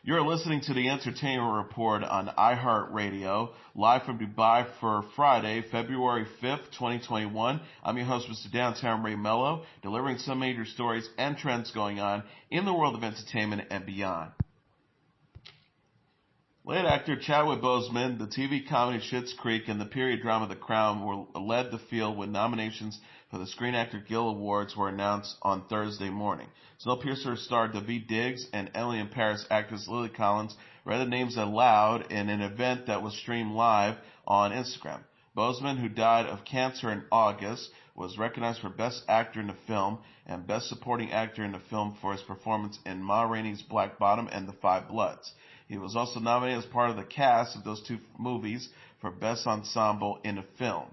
You're listening to the Entertainment Report on iHeartRadio, live from Dubai for Friday, February 5th, 2021. I'm your host, Mr. Downtown Ray Melo, delivering some major stories and trends going on in the world of entertainment and beyond. Late actor Chadwick Boseman, the TV comedy Schitt's Creek, and the period drama The Crown led the field when nominations for the Screen Actor Guild Awards were announced on Thursday morning. Snowpiercer star Daveed Diggs and Emily in Paris actress Lily Collins read the names aloud in an event that was streamed live on Instagram. Boseman, who died of cancer in August, was recognized for Best Actor in a Film and Best Supporting Actor in a Film for his performance in Ma Rainey's Black Bottom and The Five Bloods. He was also nominated as part of the cast of those two movies for Best Ensemble in a Film,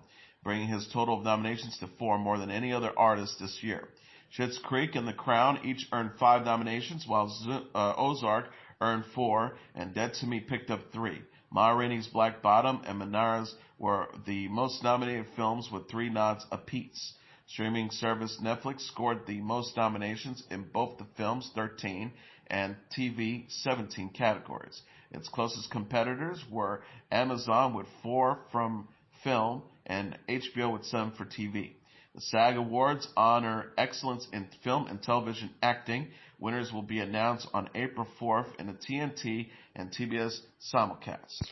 bringing his total of nominations to 4, more than any other artist this year. Schitt's Creek and The Crown each earned 5 nominations, while Ozark earned 4, and Dead to Me picked up 3. Ma Rainey's Black Bottom and Minara's were the most nominated films with 3 nods apiece. Streaming service Netflix scored the most nominations in both the films, 13, and TV, 17 categories. Its closest competitors were Amazon with 4 from film and HBO with 7 for TV. The SAG Awards honor excellence in film and television acting. Winners will be announced on April 4th in a TNT and TBS simulcast.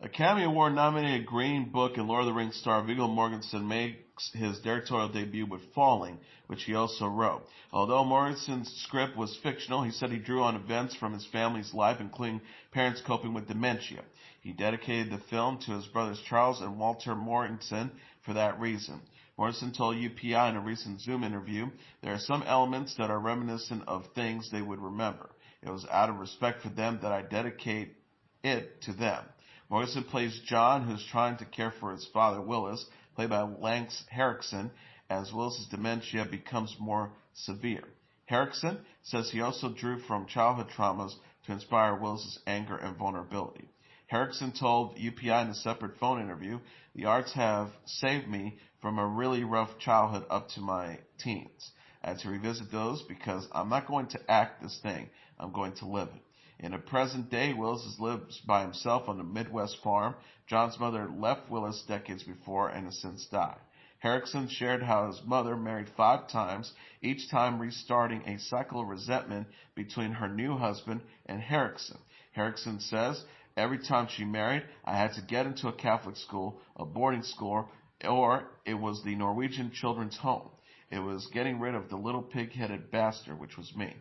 Academy Award nominated Green Book and Lord of the Rings star Viggo Mortensen makes his directorial debut with Falling, which he also wrote. Although Mortensen's script was fictional, he said he drew on events from his family's life, including parents coping with dementia. He dedicated the film to his brothers Charles and Walter Mortensen for that reason. Mortensen told UPI in a recent Zoom interview, "There are some elements that are reminiscent of things they would remember. It was out of respect for them that I dedicate it to them." Mortensen plays John, who's trying to care for his father, Willis, played by Lance Henriksen, as Willis's dementia becomes more severe. Henriksen says he also drew from childhood traumas to inspire Willis's anger and vulnerability. Henriksen told UPI in a separate phone interview, "The arts have saved me from a really rough childhood up to my teens. I had to revisit those because I'm not going to act this thing, I'm going to live it." In the present day, Willis lives by himself on a Midwest farm. John's mother left Willis decades before and has since died. Henriksen shared how his mother married 5 times, each time restarting a cycle of resentment between her new husband and Henriksen. Henriksen says, "Every time she married, I had to get into a Catholic school, a boarding school, or it was the Norwegian children's home. It was getting rid of the little pig-headed bastard, which was me."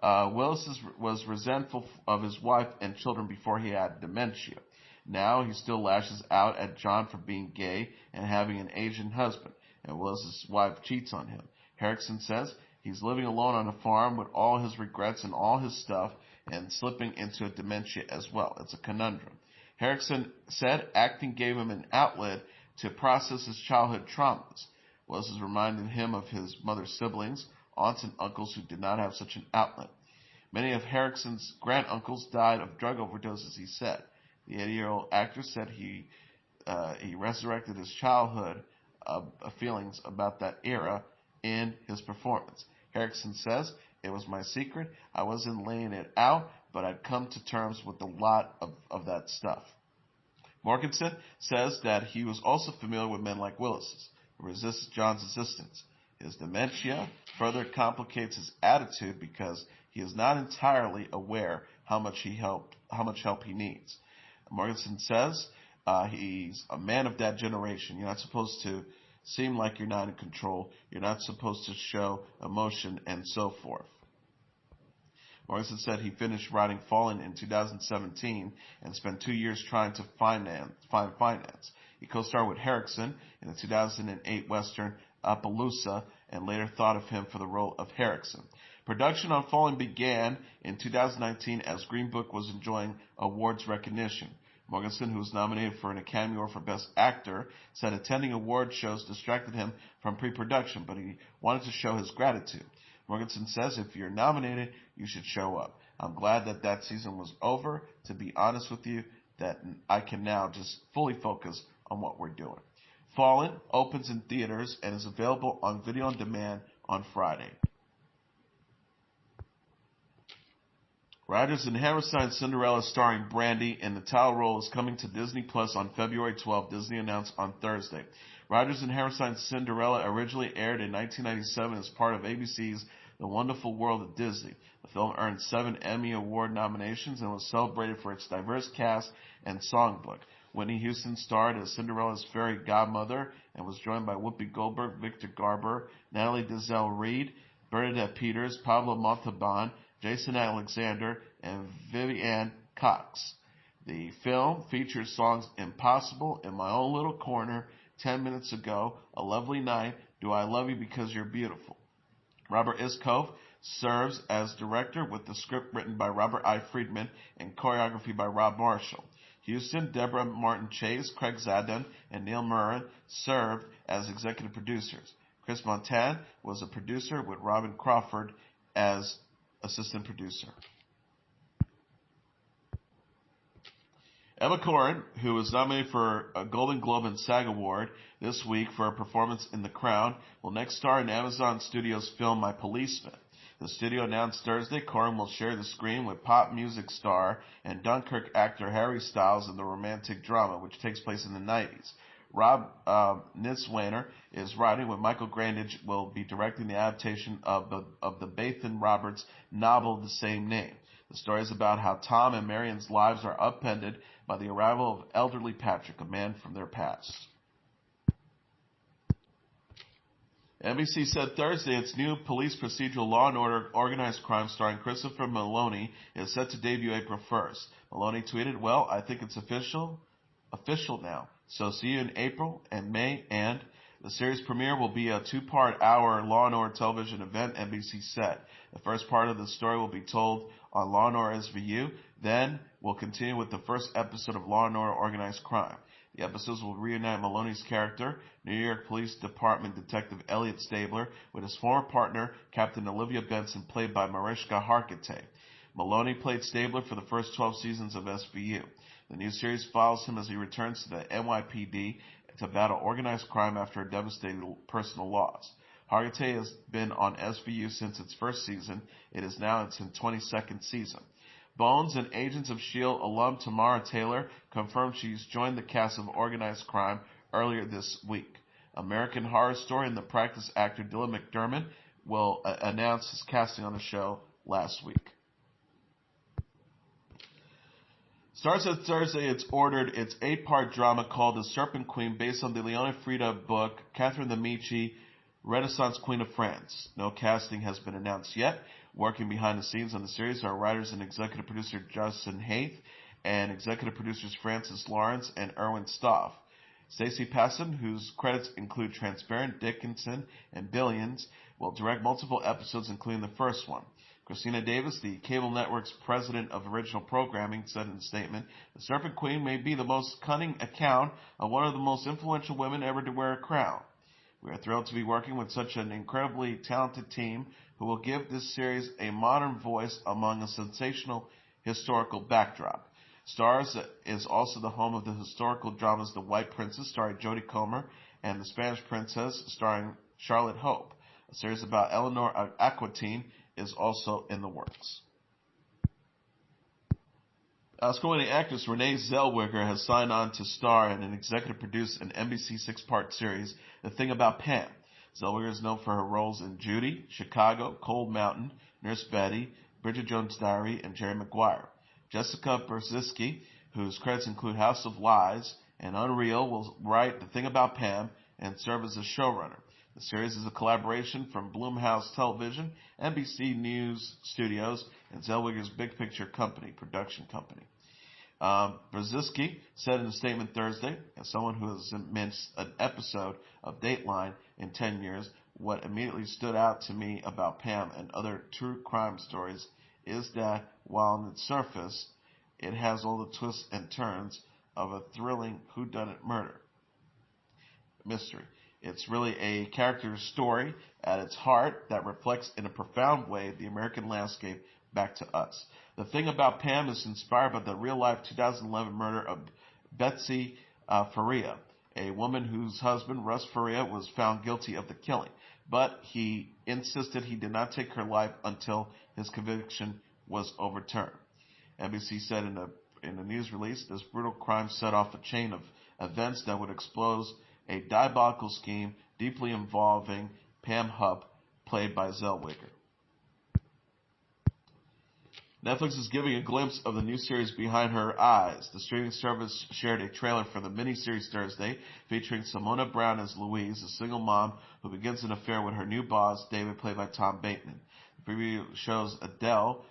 Willis was resentful of his wife and children before he had dementia. Now he still lashes out at John for being gay and having an Asian husband, and Willis's wife cheats on him. Henriksen says he's living alone on a farm with all his regrets and all his stuff and slipping into a dementia as well. It's a conundrum. Henriksen said acting gave him an outlet to process his childhood traumas. Willis is reminding him of his mother's siblings, aunts and uncles who did not have such an outlet. Many of Henriksen's granduncles died of drug overdoses, he said. The 80-year-old actor said he resurrected his childhood feelings about that era in his performance. Henriksen says, "It was my secret. I wasn't laying it out, but I'd come to terms with a lot of that stuff." Mortensen says that he was also familiar with men like Willis's, who resist John's assistance. His dementia further complicates his attitude because he is not entirely aware how much help he needs. Mortensen says he's a man of that generation. You're not supposed to seem like you're not in control. You're not supposed to show emotion and so forth. Mortensen said he finished writing Fallen in 2017 and spent 2 years trying to find finance. He co-starred with Henriksen in the 2008 Western Appaloosa and later thought of him for the role of Henriksen. Production on Fallen began in 2019 as Green Book was enjoying awards recognition. Mortensen, who was nominated for an Academy Award for Best Actor, said attending award shows distracted him from pre-production, but he wanted to show his gratitude. Mortensen says, "If you're nominated, you should show up. I'm glad that season was over. To be honest with you, that I can now just fully focus on what we're doing." Fallen opens in theaters and is available on video on demand on Friday. Rodgers and Hammerstein's Cinderella starring Brandy in the title role is coming to Disney Plus on February 12th, Disney announced on Thursday. Rodgers and Hammerstein's Cinderella originally aired in 1997 as part of ABC's The Wonderful World of Disney. The film earned 7 Emmy Award nominations and was celebrated for its diverse cast and songbook. Whitney Houston starred as Cinderella's fairy godmother and was joined by Whoopi Goldberg, Victor Garber, Natalie Desselle Reid, Bernadette Peters, Pablo Montalban, Jason Alexander, and Vivienne Cox. The film features songs Impossible, In My Own Little Corner, 10 Minutes Ago, A Lovely Night, Do I Love You Because You're Beautiful. Robert Iskov serves as director with the script written by Robert I. Friedman and choreography by Rob Marshall. Houston, Deborah Martin Chase, Craig Zadan, and Neil Murren served as executive producers. Chris Montan was a producer with Robin Crawford as assistant producer. Emma Corrin, who was nominated for a Golden Globe and SAG Award this week for her performance in The Crown, will next star in Amazon Studios' film My Policeman. The studio announced Thursday Corrin will share the screen with pop music star and Dunkirk actor Harry Styles in the romantic drama, which takes place in the 90s. Rob Nitzwainer is writing, with Michael Grandage will be directing the adaptation of the Bathan Roberts novel of the same name. The story is about how Tom and Marion's lives are upended by the arrival of elderly Patrick, a man from their past. NBC said Thursday its new police procedural Law & Order Organized Crime starring Christopher Meloni is set to debut April 1st. Meloni tweeted, "Well, I think it's official now. So see you in April and May, and the series premiere will be a 2-part hour Law & Order television event," NBC said. The first part of the story will be told on Law & Order SVU, then we'll continue with the first episode of Law & Order Organized Crime. The episodes will reunite Maloney's character, New York Police Department Detective Elliot Stabler, with his former partner, Captain Olivia Benson, played by Mariska Hargitay. Maloney played Stabler for the first 12 seasons of SVU. The new series follows him as he returns to the NYPD to battle organized crime after a devastating personal loss. Hargitay has been on SVU since its first season. It is now in its 22nd season. Bones and Agents of S.H.I.E.L.D. alum Tamara Taylor confirmed she's joined the cast of Organized Crime earlier this week. American Horror Story and The Practice actor Dylan McDermott will announce his casting on the show last week. Starz said Thursday it's ordered its 8-part drama called The Serpent Queen, based on the Leone Frida book, Catherine the Medici, Renaissance Queen of France. No casting has been announced yet. Working behind the scenes on the series are writers and executive producer Justin Haith and executive producers Francis Lawrence and Erwin Stoff. Stacey Passon, whose credits include Transparent, Dickinson, and Billions, will direct multiple episodes, including the first one. Christina Davis, the cable network's president of original programming, said in a statement, "The Serpent Queen may be the most cunning account of one of the most influential women ever to wear a crown. We are thrilled to be working with such an incredibly talented team who will give this series a modern voice among a sensational historical backdrop." Starz is also the home of the historical dramas The White Princess, starring Jodie Comer, and The Spanish Princess, starring Charlotte Hope. A series about Eleanor Aquitaine is also in the works. Oscar-winning actress Renee Zellweger has signed on to star in and executive produce an NBC 6-part series, The Thing About Pam. Zellweger is known for her roles in Judy, Chicago, Cold Mountain, Nurse Betty, Bridget Jones' Diary, and Jerry Maguire. Jessica Brzezinski, whose credits include House of Lies and Unreal, will write The Thing About Pam and serve as a showrunner. The series is a collaboration from Blumhouse Television, NBC News Studios, and Zellweger's Big Picture production company. Brzezinski said in a statement Thursday, as someone who has missed an episode of Dateline in 10 years, what immediately stood out to me about Pam and other true crime stories is that while on its surface it has all the twists and turns of a thrilling whodunit murder mystery, it's really a character story at its heart that reflects in a profound way the American landscape back to us. The Thing About Pam is inspired by the real-life 2011 murder of Betsy Faria, a woman whose husband, Russ Faria, was found guilty of the killing. but he insisted he did not take her life until his conviction was overturned. NBC said in a news release, this brutal crime set off a chain of events that would expose a diabolical scheme deeply involving Pam Hupp, played by Zellweger. Netflix is giving a glimpse of the new series Behind Her Eyes. The streaming service shared a trailer for the miniseries Thursday, featuring Simona Brown as Louise, a single mom who begins an affair with her new boss, David, played by Tom Bateman. The preview shows Adele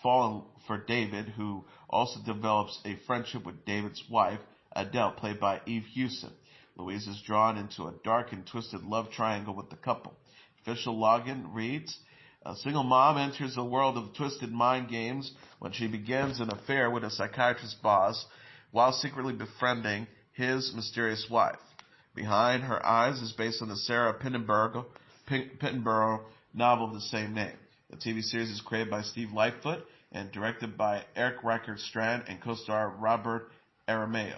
falling for David, who also develops a friendship with David's wife, Adele, played by Eve Hewson. Louise is drawn into a dark and twisted love triangle with the couple. Official login reads, a single mom enters a world of twisted mind games when she begins an affair with a psychiatrist boss while secretly befriending his mysterious wife. Behind Her Eyes is based on the Sarah Pittenborough novel of the same name. The TV series is created by Steve Lightfoot and directed by Eric Reichert Strand and co-star Robert Aramayo.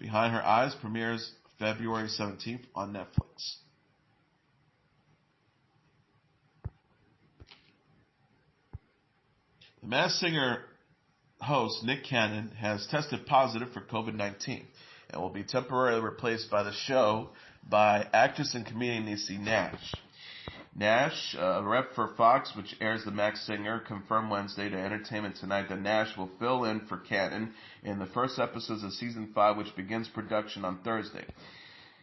Behind Her Eyes premieres February 17th on Netflix. The Masked Singer host Nick Cannon has tested positive for COVID-19 and will be temporarily replaced by the show by actress and comedian Niecy Nash. Nash, a rep for Fox, which airs The Masked Singer, confirmed Wednesday to Entertainment Tonight that Nash will fill in for Cannon in the first episodes of Season 5, which begins production on Thursday.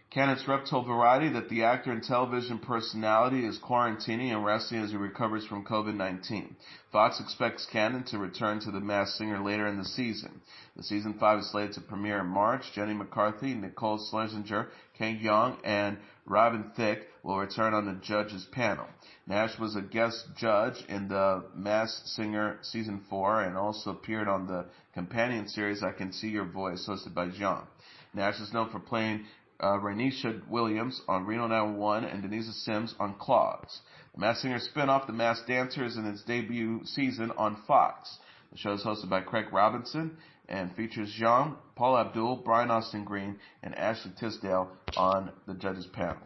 Cannon's rep told Variety that the actor and television personality is quarantining and resting as he recovers from COVID-19. Fox expects Cannon to return to The Masked Singer later in the season. The Season 5 is slated to premiere in March. Jenny McCarthy, Nicole Scherzinger, Ken Jeong, and Robin Thicke will return on the judges panel. Nash was a guest judge in The Masked Singer Season 4 and also appeared on the companion series I Can See Your Voice, hosted by Jeong. Nash is known for playing Rainisha Williams on Reno 911 and Denise Sims on Claws. The Masked Singer spin-off The Masked Dancer is in its debut season on Fox. The show is hosted by Craig Robinson and features Jeong, Paul Abdul, Brian Austin Green, and Ashley Tisdale on the judges panel.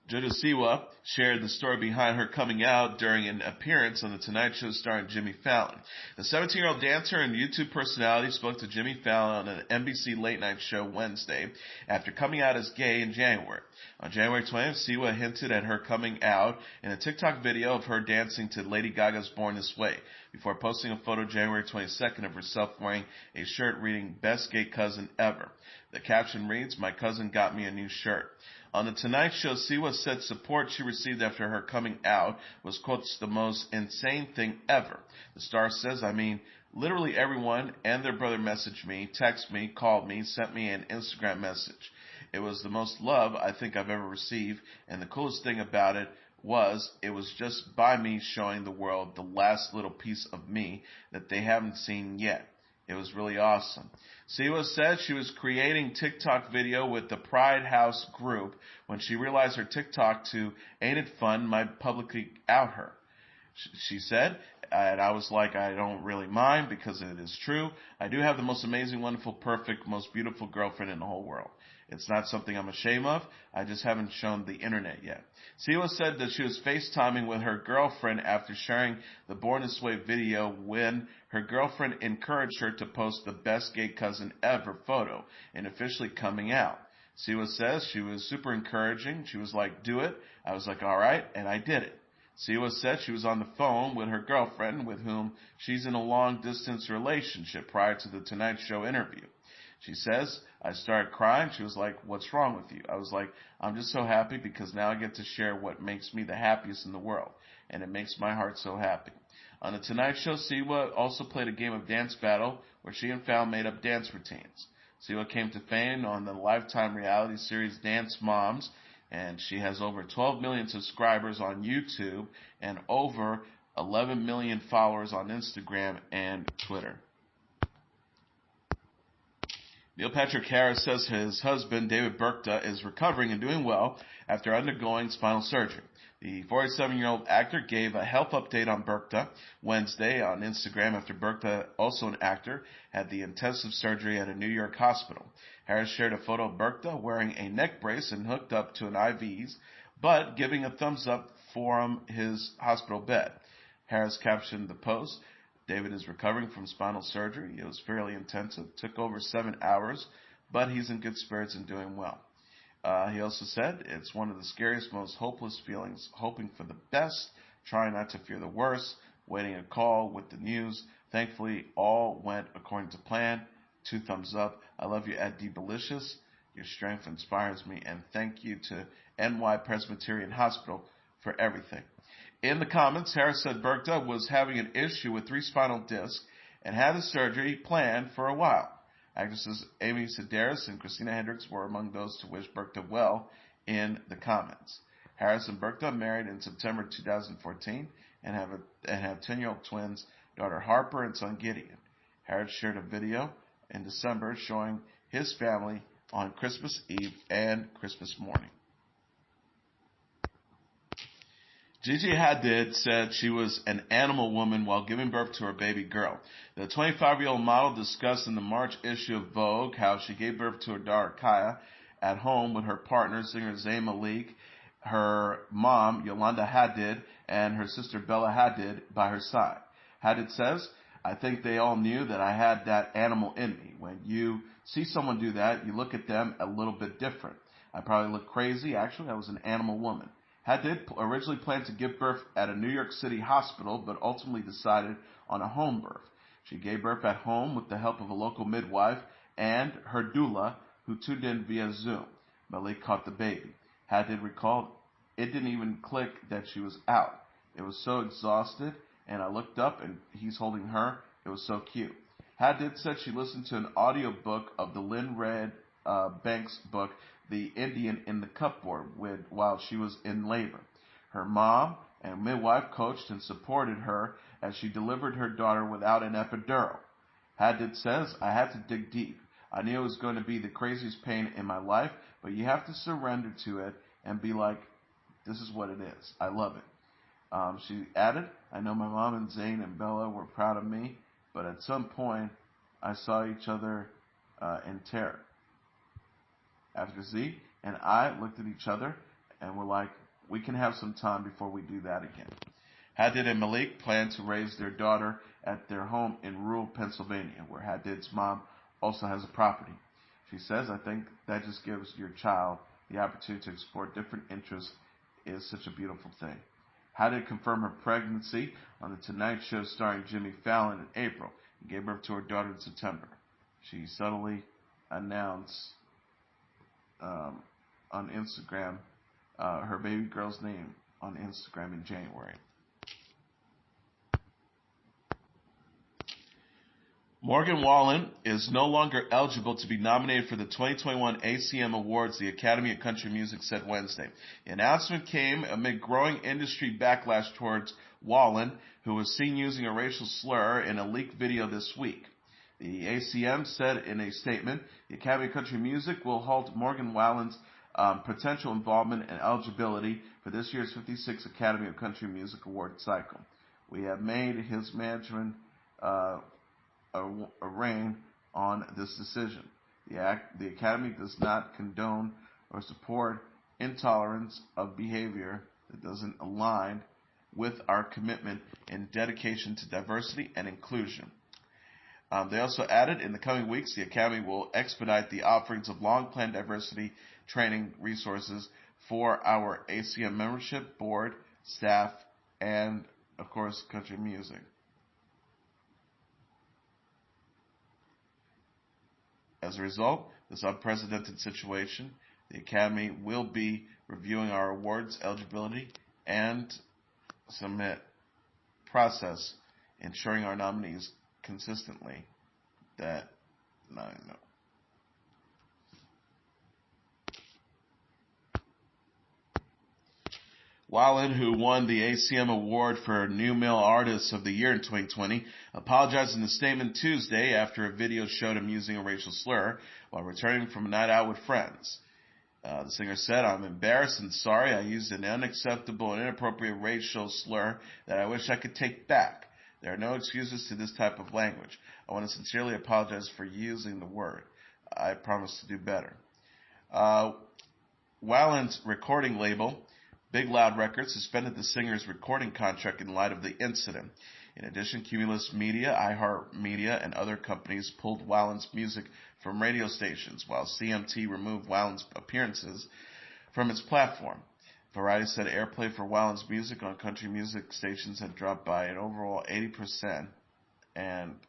Jojo Siwa shared the story behind her coming out during an appearance on The Tonight Show starring Jimmy Fallon. The 17-year-old dancer and YouTube personality spoke to Jimmy Fallon on an NBC late night show Wednesday after coming out as gay in January. On January 20th, Siwa hinted at her coming out in a TikTok video of her dancing to Lady Gaga's Born This Way, before posting a photo January 22nd of herself wearing a shirt reading Best Gay Cousin Ever. The caption reads, My cousin got me a new shirt. On The Tonight Show, Siwa said support she received after her coming out was, quote, the most insane thing ever. The star says, literally everyone and their brother messaged me, texted me, called me, sent me an Instagram message. It was the most love I think I've ever received, and the coolest thing about it was just by me showing the world the last little piece of me that they haven't seen yet. It was really awesome. Siwa said she was creating TikTok video with the Pride House group when she realized her TikTok to Ain't It Fun might publicly out her. She said, and I was like, I don't really mind because it is true. I do have the most amazing, wonderful, perfect, most beautiful girlfriend in the whole world. It's not something I'm ashamed of. I just haven't shown the internet yet. Siwa said that she was FaceTiming with her girlfriend after sharing the Born This Way video when her girlfriend encouraged her to post the Best Gay Cousin Ever photo and officially coming out. Siwa says she was super encouraging. She was like, do it. I was like, all right, and I did it. Siwa said she was on the phone with her girlfriend with whom she's in a long-distance relationship prior to the Tonight Show interview. She says, I started crying. She was like, what's wrong with you? I was like, I'm just so happy because now I get to share what makes me the happiest in the world, and it makes my heart so happy. On The Tonight Show, Siwa also played a game of dance battle where she and Fallon made up dance routines. Siwa came to fame on the Lifetime reality series Dance Moms, and she has over 12 million subscribers on YouTube and over 11 million followers on Instagram and Twitter. Neil Patrick Harris says his husband, David Burkta, is recovering and doing well after undergoing spinal surgery. The 47-year-old actor gave a health update on Burkta Wednesday on Instagram after Burkta, also an actor, had the intensive surgery at a New York hospital. Harris shared a photo of Burkta wearing a neck brace and hooked up to an IVs, but giving a thumbs up from his hospital bed. Harris captioned the post, "David is recovering from spinal surgery. It was fairly intensive, took over 7 hours, but he's in good spirits and doing well." He also said, "It's one of the scariest, most hopeless feelings, hoping for the best, trying not to fear the worst, waiting a call with the news. Thankfully, all went according to plan. 2 thumbs up. I love you at Delicious. Your strength inspires me, and thank you to NY Presbyterian Hospital for everything." In the comments, Harris said Burkta was having an issue with 3 spinal discs and had the surgery planned for a while. Actresses Amy Sedaris and Christina Hendricks were among those to wish Burkta well in the comments. Harris and Burkta married in September 2014 and have 10-year-old twins, daughter Harper and son Gideon. Harris shared a video in December showing his family on Christmas Eve and Christmas morning. Gigi Hadid said she was an animal woman while giving birth to her baby girl. The 25-year-old model discussed in the March issue of Vogue how she gave birth to her daughter Kaya at home with her partner, singer Zayn Malik, her mom, Yolanda Hadid, and her sister Bella Hadid by her side. Hadid says, "I think they all knew that I had that animal in me. When you see someone do that, you look at them a little bit different. I probably look crazy. Actually, I was an animal woman." Hadid originally planned to give birth at a New York City hospital, but ultimately decided on a home birth. She gave birth at home with the help of a local midwife and her doula, who tuned in via Zoom. Malik caught the baby. Hadid recalled, "It didn't even click that she was out. It was so exhausted, and I looked up and he's holding her. It was so cute." Hadid said she listened to an audio book of the Lynn Red Banks book, The Indian in the Cupboard, while she was in labor. Her mom and midwife coached and supported her as she delivered her daughter without an epidural. Hadid says, "I had to dig deep. I knew it was going to be the craziest pain in my life, but you have to surrender to it and be like, this is what it is. I love it." She added, "I know my mom and Zayn and Bella were proud of me, but at some point I saw each other in terror. After Z and I looked at each other and were like, we can have some time before we do that again." Hadid and Malik plan to raise their daughter at their home in rural Pennsylvania, where Hadid's mom also has a property. She says, "I think that just gives your child the opportunity to explore different interests is such a beautiful thing." Hadid confirmed her pregnancy on The Tonight Show starring Jimmy Fallon in April and gave birth to her daughter in September. She subtly announced on Instagram her baby girl's name on Instagram in January. Morgan Wallen is no longer eligible to be nominated for the 2021 ACM Awards, the Academy of Country Music said Wednesday. The announcement came amid growing industry backlash towards Wallen, who was seen using a racial slur in a leaked video this week. The ACM said in a statement, "The Academy of Country Music will halt Morgan Wallen's potential involvement and eligibility for this year's 56th Academy of Country Music Award cycle. We have made his management arraign on this decision. The Academy does not condone or support intolerance of behavior that doesn't align with our commitment and dedication to diversity and inclusion." They also added, "In the coming weeks, the Academy will expedite the offerings of long-planned diversity training resources for our ACM membership, board, staff, and, of course, country music." As a result of this unprecedented situation, the Academy will be reviewing our awards eligibility and submit process, ensuring our nominees consistently that Wallen, who won the ACM Award for New Male Artist of the Year in 2020, apologized in a statement Tuesday after a video showed him using a racial slur while returning from a night out with friends. The singer said, "I'm embarrassed and sorry. I used an unacceptable and inappropriate racial slur that I wish I could take back. There are no excuses to this type of language. I want to sincerely apologize for using the word. I promise to do better." Wallen's recording label, Big Loud Records, suspended the singer's recording contract in light of the incident. In addition, Cumulus Media, iHeartMedia, and other companies pulled Wallen's music from radio stations, while CMT removed Wallen's appearances from its platform. Variety said airplay for Wallen's music on country music stations had dropped by an overall 80%, and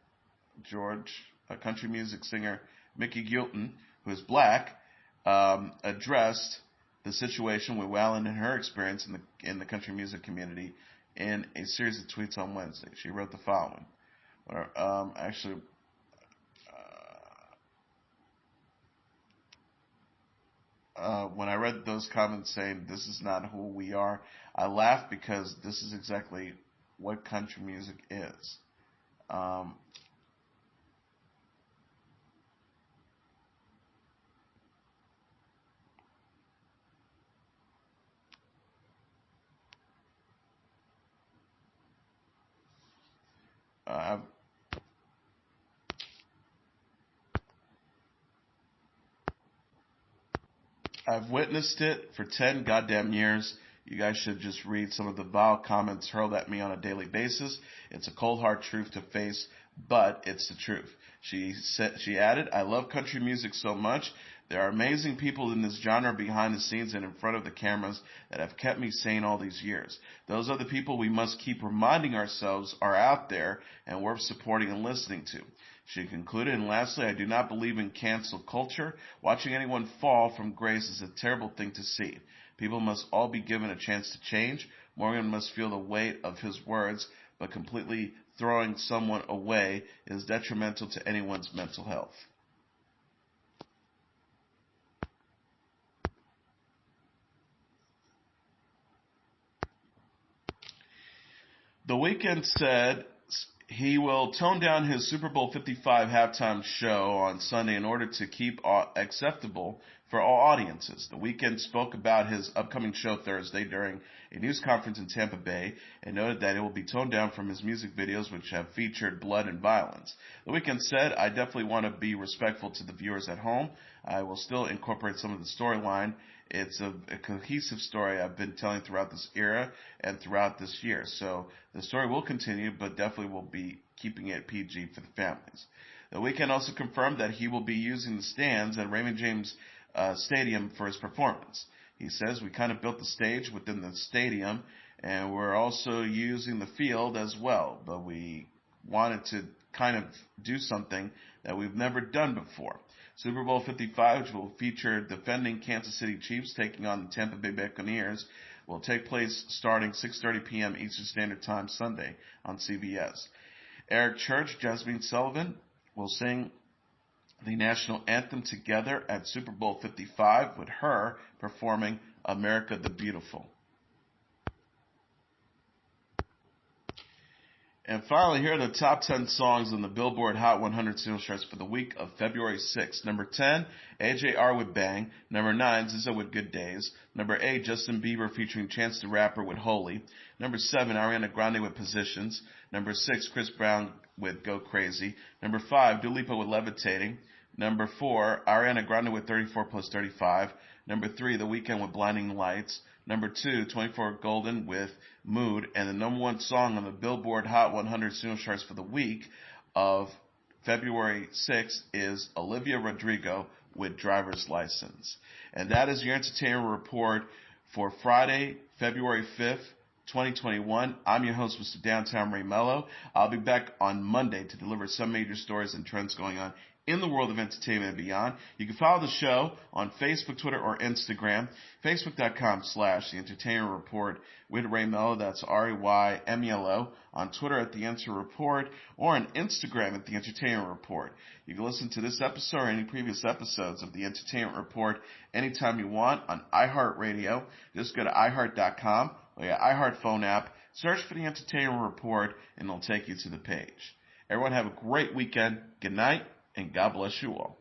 country music singer Mickey Gilton, who is black, addressed the situation with Wallen and her experience in the country music community in a series of tweets on Wednesday. She wrote the following. When I read those comments saying this is not who we are, I laughed because this is exactly what country music is. I've witnessed it for 10 goddamn years. You guys should just read some of the vile comments hurled at me on a daily basis. It's a cold hard truth to face, but it's the truth. She added, "I love country music so much. There are amazing people in this genre behind the scenes and in front of the cameras that have kept me sane all these years. Those are the people we must keep reminding ourselves are out there and worth supporting and listening to." She concluded, "And lastly, I do not believe in cancel culture. Watching anyone fall from grace is a terrible thing to see. People must all be given a chance to change. Morgan must feel the weight of his words, but completely throwing someone away is detrimental to anyone's mental health." The Weeknd said he will tone down his Super Bowl 55 halftime show on Sunday in order to keep acceptable for all audiences. The Weeknd spoke about his upcoming show Thursday during a news conference in Tampa Bay and noted that it will be toned down from his music videos, which have featured blood and violence. The Weeknd said, "I definitely want to be respectful to the viewers at home. I will still incorporate some of the storyline. It's a cohesive story I've been telling throughout this era and throughout this year. So the story will continue, but definitely will be keeping it PG for the families." The Weeknd also confirmed that he will be using the stands at Raymond James Stadium for his performance. He says, "We kind of built the stage within the stadium, and we're also using the field as well, but we wanted to kind of do something that we've never done before." Super Bowl 55, which will feature defending Kansas City Chiefs taking on the Tampa Bay Buccaneers, will take place starting 6:30 p.m. Eastern Standard Time Sunday on CBS. Eric Church, Jasmine Sullivan will sing the national anthem together at Super Bowl 55, with her performing "America the Beautiful." And finally, here are the top 10 songs on the Billboard Hot 100 single charts for the week of February 6th. Number 10, AJR with Bang. Number 9, SZA with Good Days. Number 8, Justin Bieber featuring Chance the Rapper with Holy. Number 7, Ariana Grande with Positions. Number 6, Chris Brown with Go Crazy. Number 5, Dua Lipa with Levitating. Number 4, Ariana Grande with 34 plus 35. Number 3, The Weeknd with Blinding Lights. Number 2, 24 Golden with Mood. And the number 1 song on the Billboard Hot 100 single charts for the week of February 6th is Olivia Rodrigo with Driver's License. And that is your entertainment report for Friday, February 5th, 2021. I'm your host, Mr. Downtown Ray Melo. I'll be back on Monday to deliver some major stories and trends going on in the world of entertainment and beyond. You can follow the show on Facebook, Twitter, or Instagram. Facebook.com/The Entertainment Report with Ray Melo. That's RAYMELO. On Twitter at The Enter Report, or on Instagram at The Entertainment Report. You can listen to this episode or any previous episodes of The Entertainment Report anytime you want on iHeartRadio. Just go to iHeart.com iHeartPhone app, search for the Entertainment Report, and it'll take you to the page. Everyone have a great weekend. Good night, and God bless you all.